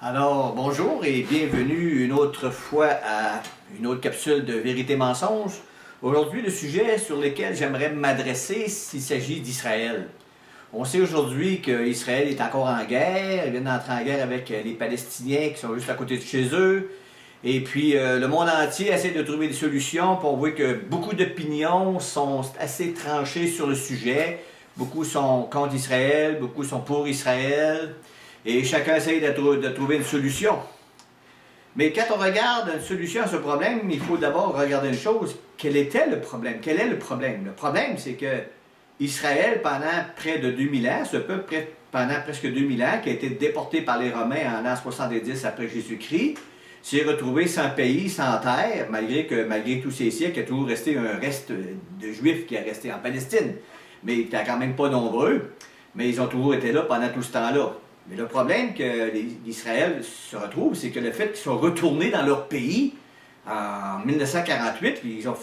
Alors, bonjour et bienvenue une autre fois à une autre capsule de Vérité-Mensonge. Aujourd'hui, le sujet sur lequel j'aimerais m'adresser, s'il s'agit d'Israël. On sait aujourd'hui qu'Israël est encore en guerre, ils viennent d'entrer en guerre avec les Palestiniens qui sont juste à côté de chez eux. Et puis, le monde entier essaie de trouver des solutions, puis on voit que beaucoup d'opinions sont assez tranchées sur le sujet. Beaucoup sont contre Israël, beaucoup sont pour Israël. Et chacun essaie de trouver une solution. Mais quand on regarde une solution à ce problème, il faut d'abord regarder une chose. Quel était le problème? Quel est le problème? Le problème, c'est que Israël, pendant près de 2000 ans, ce peuple pendant presque 2000 ans, qui a été déporté par les Romains en l'an 70 après Jésus-Christ, s'est retrouvé sans pays, sans terre, malgré tous ces siècles, il y a toujours resté un reste de Juifs qui est resté en Palestine. Mais ils n'étaient quand même pas nombreux, mais ils ont toujours été là pendant tout ce temps-là. Mais le problème que l'Israël se retrouve, c'est que le fait qu'ils soient retournés dans leur pays en 1948, ils ont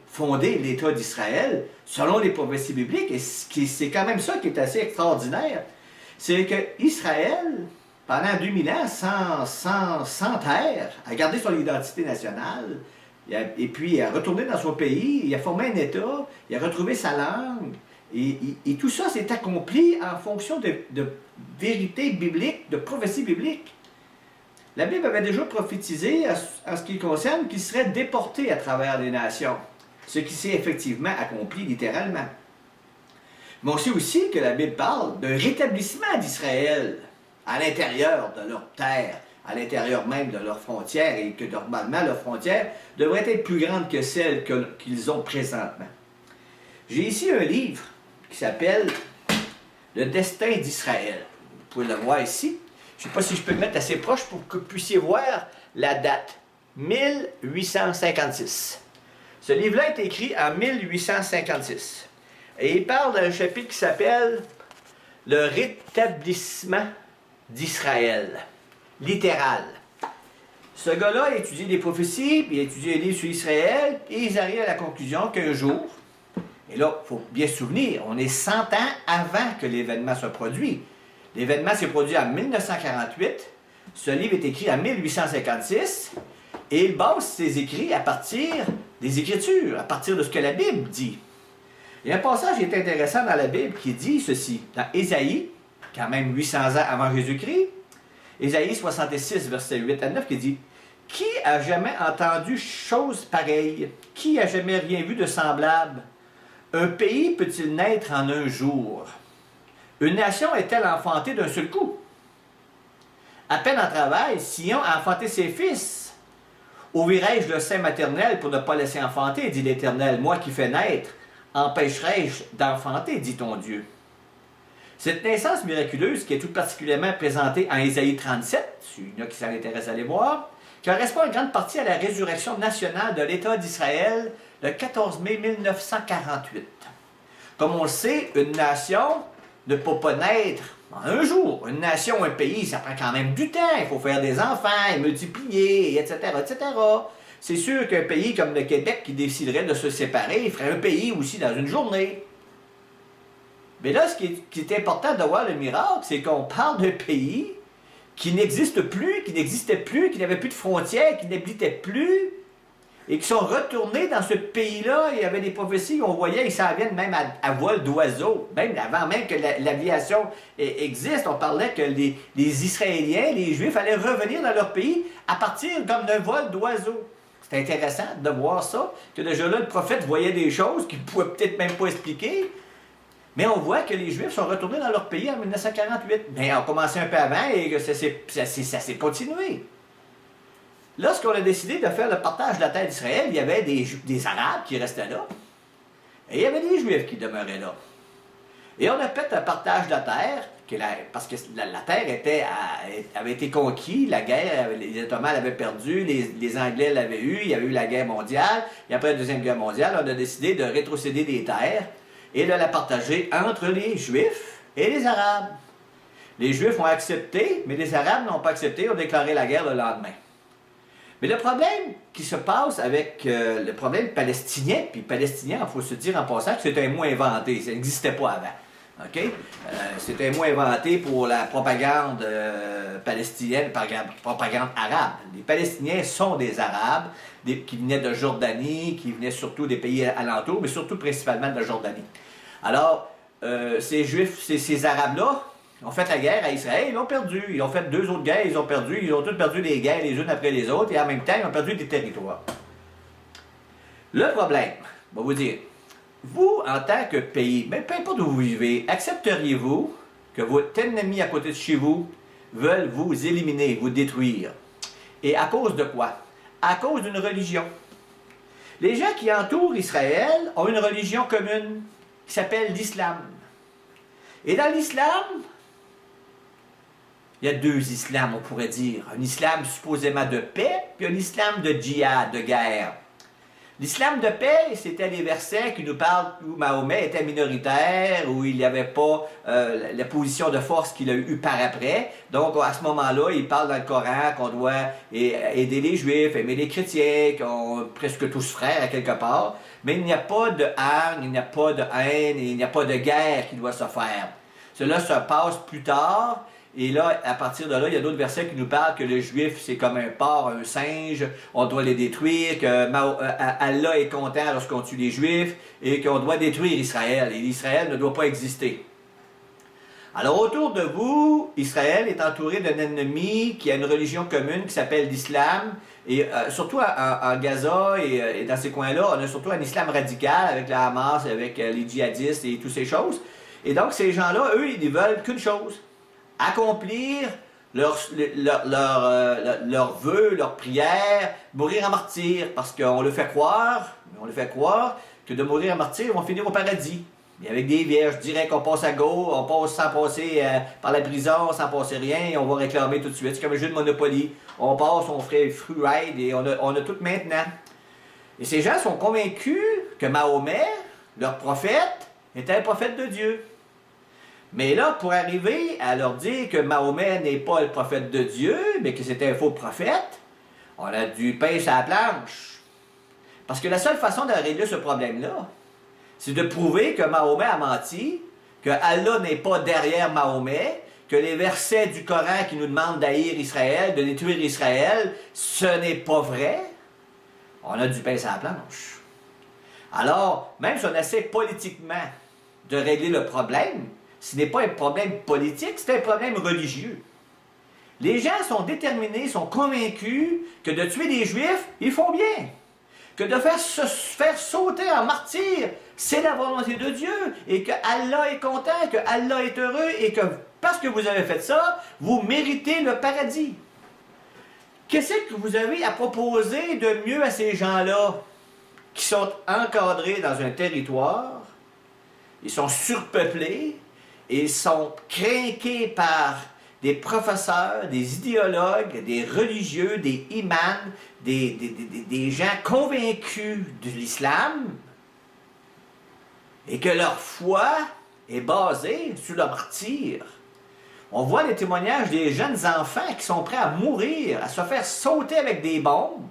fondé l'État d'Israël selon les prophéties bibliques, et c'est quand même ça qui est assez extraordinaire, c'est que Israël, pendant 2000 ans, sans terre, a gardé son identité nationale, et puis il a retourné dans son pays, il a formé un État, il a retrouvé sa langue, et tout ça s'est accompli en fonction de vérité biblique, de prophétie biblique. La Bible avait déjà prophétisé en ce qui concerne qu'il serait déporté à travers les nations, ce qui s'est effectivement accompli littéralement. Mais on sait aussi que la Bible parle d'un rétablissement d'Israël à l'intérieur de leur terre, à l'intérieur même de leurs frontières, et que normalement leurs frontières devraient être plus grandes que celles qu'ils ont présentement. J'ai ici un livre qui s'appelle « Le destin d'Israël ». Vous pouvez le voir ici. Je ne sais pas si je peux le mettre assez proche pour que vous puissiez voir la date. 1856. Ce livre-là est écrit en 1856. Et il parle d'un chapitre qui s'appelle « Le rétablissement d'Israël ». Littéral. Ce gars-là a étudié des prophéties, puis il a étudié un livre sur Israël, et ils arrivent à la conclusion qu'un jour, et là, il faut bien se souvenir, on est 100 ans avant que l'événement soit produit. L'événement s'est produit en 1948, ce livre est écrit en 1856, et il base ses écrits à partir des Écritures, à partir de ce que la Bible dit. Il y a un passage qui est intéressant dans la Bible qui dit ceci, dans Ésaïe, quand même 800 ans avant Jésus-Christ, Ésaïe 66, versets 8 à 9, qui dit « Qui a jamais entendu chose pareille? Qui a jamais rien vu de semblable? Un pays peut-il naître en un jour? Une nation est-elle enfantée d'un seul coup? À peine en travail, Sion a enfanté ses fils. Ouvrirai-je le sein maternel pour ne pas laisser enfanter, dit l'Éternel, moi qui fais naître, empêcherai-je d'enfanter, dit ton Dieu. » Cette naissance miraculeuse, qui est tout particulièrement présentée en Ésaïe 37, s'il y en a qui s'intéressent à aller voir, correspond en grande partie à la résurrection nationale de l'État d'Israël le 14 mai 1948. Comme on le sait, une nation ne peut pas naître en un jour. Une nation, un pays, ça prend quand même du temps. Il faut faire des enfants, et multiplier, etc., etc. C'est sûr qu'un pays comme le Québec qui déciderait de se séparer, ferait un pays aussi dans une journée. Mais là, ce qui est important de voir le miracle, c'est qu'on parle d'un pays qui n'existe plus, qui n'existait plus, qui n'avait plus de frontières, qui n'habitait plus, et qui sont retournés dans ce pays-là. Il y avait des prophéties qu'on voyait, ils s'en viennent même à vol d'oiseau. Même avant même que l'aviation existe, on parlait que les Israéliens, les Juifs, allaient revenir dans leur pays à partir comme d'un vol d'oiseau. C'est intéressant de voir ça, que déjà là, le prophète voyait des choses qu'il ne pouvait peut-être même pas expliquer. Mais on voit que les Juifs sont retournés dans leur pays en 1948. Mais on a commencé un peu avant et que ça s'est continué. Lorsqu'on a décidé de faire le partage de la terre d'Israël, il y avait des Arabes qui restaient là. Et il y avait des Juifs qui demeuraient là. Et on a fait un partage de la terre, parce que la terre avait été conquise, la guerre, les Ottomans l'avaient perdue, les Anglais l'avaient eu, il y avait eu la guerre mondiale. Et après la Deuxième Guerre mondiale, on a décidé de rétrocéder des terres et de la partager entre les Juifs et les Arabes. Les Juifs ont accepté, mais les Arabes n'ont pas accepté, ont déclaré la guerre le lendemain. Mais le problème qui se passe avec le problème palestinien, puis palestinien, il faut se dire en passant que c'est un mot inventé, ça n'existait pas avant. Okay? C'est un mot inventé pour la propagande palestinienne, propagande arabe. Les Palestiniens sont des Arabes qui venaient de Jordanie, qui venaient surtout des pays alentours, mais surtout principalement de la Jordanie. Alors, ces Juifs, ces Arabes-là, ont fait la guerre à Israël, ils l'ont perdu. Ils ont fait 2 autres guerres, ils ont perdu. Ils ont tous perdu des guerres les unes après les autres, et en même temps, ils ont perdu des territoires. Le problème, je vais vous dire, vous, en tant que pays, mais peu importe où vous vivez, accepteriez-vous que votre ennemi à côté de chez vous veulent vous éliminer, vous détruire? Et à cause de quoi? À cause d'une religion. Les gens qui entourent Israël ont une religion commune qui s'appelle l'islam. Et dans l'islam, il y a 2 islams, on pourrait dire. Un islam supposément de paix, puis un islam de djihad, de guerre. L'islam de paix, c'était les versets qui nous parlent où Mahomet était minoritaire, où il n'y avait pas la position de force qu'il a eue par après. Donc, à ce moment-là, il parle dans le Coran qu'on doit aider les Juifs, aimer les chrétiens, qu'on est presque tous frères à quelque part. Mais il n'y a pas de hargne, il n'y a pas de haine, il n'y a pas de guerre qui doit se faire. Cela se passe plus tard. Et là, à partir de là, il y a d'autres versets qui nous parlent que le juif, c'est comme un porc, un singe, on doit les détruire, que Allah est content lorsqu'on tue les juifs, et qu'on doit détruire Israël, et Israël ne doit pas exister. Alors, autour de vous, Israël est entouré d'un ennemi qui a une religion commune qui s'appelle l'islam, et surtout en Gaza et dans ces coins-là, on a surtout un islam radical avec la Hamas, avec les djihadistes et toutes ces choses. Et donc, ces gens-là, eux, ils ne veulent qu'une chose: accomplir leurs vœux, leurs prières, mourir en martyr, parce qu'on le fait croire que de mourir en martyr, ils vont finir au paradis. Et avec des vierges, je dirais qu'on passe à gauche, on passe sans passer par la prison, sans passer rien, et on va réclamer tout de suite. C'est comme un jeu de Monopoly. On passe, on ferait free ride, et on a tout maintenant. Et ces gens sont convaincus que Mahomet, leur prophète, était un prophète de Dieu. Mais là, pour arriver à leur dire que Mahomet n'est pas le prophète de Dieu, mais que c'était un faux prophète, on a du pain sur la planche. Parce que la seule façon de régler ce problème-là, c'est de prouver que Mahomet a menti, que Allah n'est pas derrière Mahomet, que les versets du Coran qui nous demandent d'haïr Israël, de détruire Israël, ce n'est pas vrai. On a du pain sur la planche. Alors, même si on essaie politiquement de régler le problème, ce n'est pas un problème politique, c'est un problème religieux. Les gens sont déterminés, sont convaincus que de tuer des Juifs, ils font bien. Que de se faire sauter en martyr, c'est la volonté de Dieu. Et que Allah est content, que Allah est heureux, et que parce que vous avez fait ça, vous méritez le paradis. Qu'est-ce que vous avez à proposer de mieux à ces gens-là qui sont encadrés dans un territoire, ils sont surpeuplés, ils sont crainqués par des professeurs, des idéologues, des religieux, des imams, des gens convaincus de l'islam, et que leur foi est basée sur le martyr. On voit les témoignages des jeunes enfants qui sont prêts à mourir, à se faire sauter avec des bombes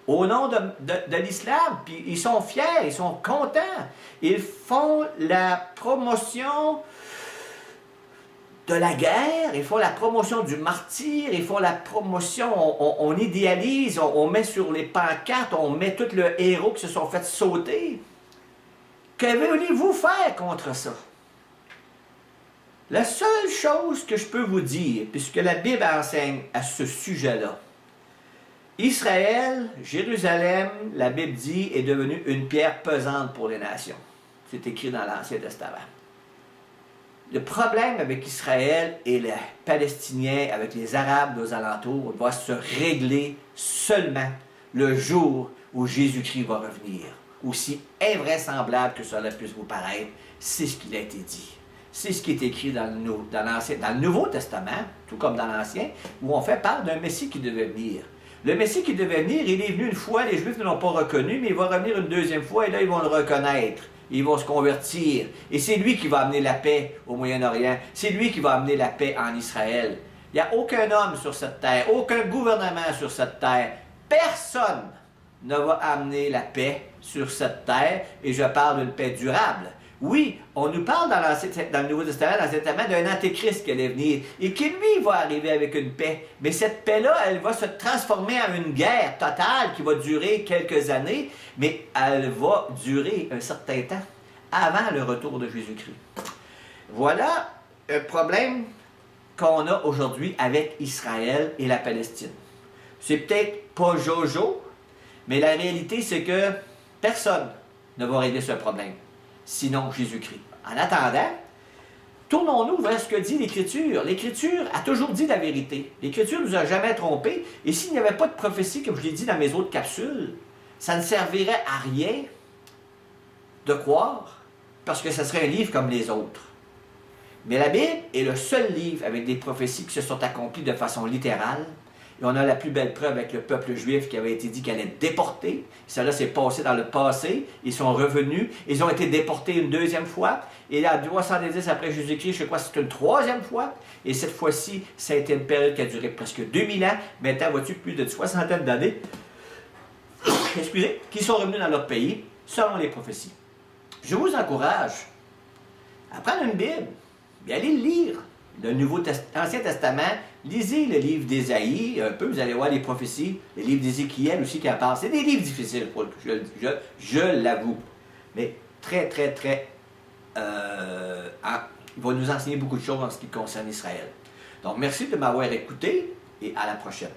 au nom de l'islam, puis ils sont fiers, ils sont contents. Ils font la promotion de la guerre, ils font la promotion du martyr, ils font la promotion, on idéalise, on met sur les pancartes, on met tous les héros qui se sont fait sauter. Qu'allez-vous faire contre ça? La seule chose que je peux vous dire, puisque la Bible enseigne à ce sujet-là, Israël, Jérusalem, la Bible dit, est devenue une pierre pesante pour les nations. C'est écrit dans l'Ancien Testament. Le problème avec Israël et les Palestiniens, avec les Arabes aux alentours, va se régler seulement le jour où Jésus-Christ va revenir. Aussi invraisemblable que cela puisse vous paraître, c'est ce qu'il a été dit. C'est ce qui est écrit dans le Nouveau Testament, tout comme dans l'Ancien, où on fait part d'un Messie qui devait venir. Le Messie qui devait venir, il est venu une fois, les Juifs ne l'ont pas reconnu, mais il va revenir une deuxième fois, et là, ils vont le reconnaître. Ils vont se convertir. Et c'est lui qui va amener la paix au Moyen-Orient. C'est lui qui va amener la paix en Israël. Il n'y a aucun homme sur cette terre, aucun gouvernement sur cette terre. Personne ne va amener la paix sur cette terre. Et je parle d'une paix durable. Oui, on nous parle dans le Nouveau Testament, dans l'Ancien Testament, d'un antéchrist qui allait venir et qui, lui, va arriver avec une paix. Mais cette paix-là, elle va se transformer en une guerre totale qui va durer quelques années, mais elle va durer un certain temps avant le retour de Jésus-Christ. Voilà un problème qu'on a aujourd'hui avec Israël et la Palestine. C'est peut-être pas Jojo, mais la réalité, c'est que personne ne va régler ce problème, sinon Jésus-Christ. En attendant, tournons-nous vers ce que dit l'Écriture. L'Écriture a toujours dit la vérité. L'Écriture ne nous a jamais trompés. Et s'il n'y avait pas de prophétie, comme je l'ai dit dans mes autres capsules, ça ne servirait à rien de croire, parce que ce serait un livre comme les autres. Mais la Bible est le seul livre avec des prophéties qui se sont accomplies de façon littérale. Et on a la plus belle preuve avec le peuple juif qui avait été dit qu'elle allait déporter. Cela s'est passé dans le passé. Ils sont revenus. Ils ont été déportés une deuxième fois. Et là, 310 après Jésus-Christ, je crois que c'est une troisième fois. Et cette fois-ci, ça a été une période qui a duré presque 2000 ans. Maintenant, vois-tu, plus d'une soixantaine d'années, excusez, qui sont revenus dans leur pays, selon les prophéties. Je vous encourage à prendre une Bible et aller le lire. L'Ancien Testament, lisez le livre d'Ésaïe, un peu, vous allez voir les prophéties, le livre d'Ézéchiel aussi qui en parle. C'est des livres difficiles, je l'avoue, mais très, très, très... il va nous enseigner beaucoup de choses en ce qui concerne Israël. Donc, merci de m'avoir écouté et à la prochaine.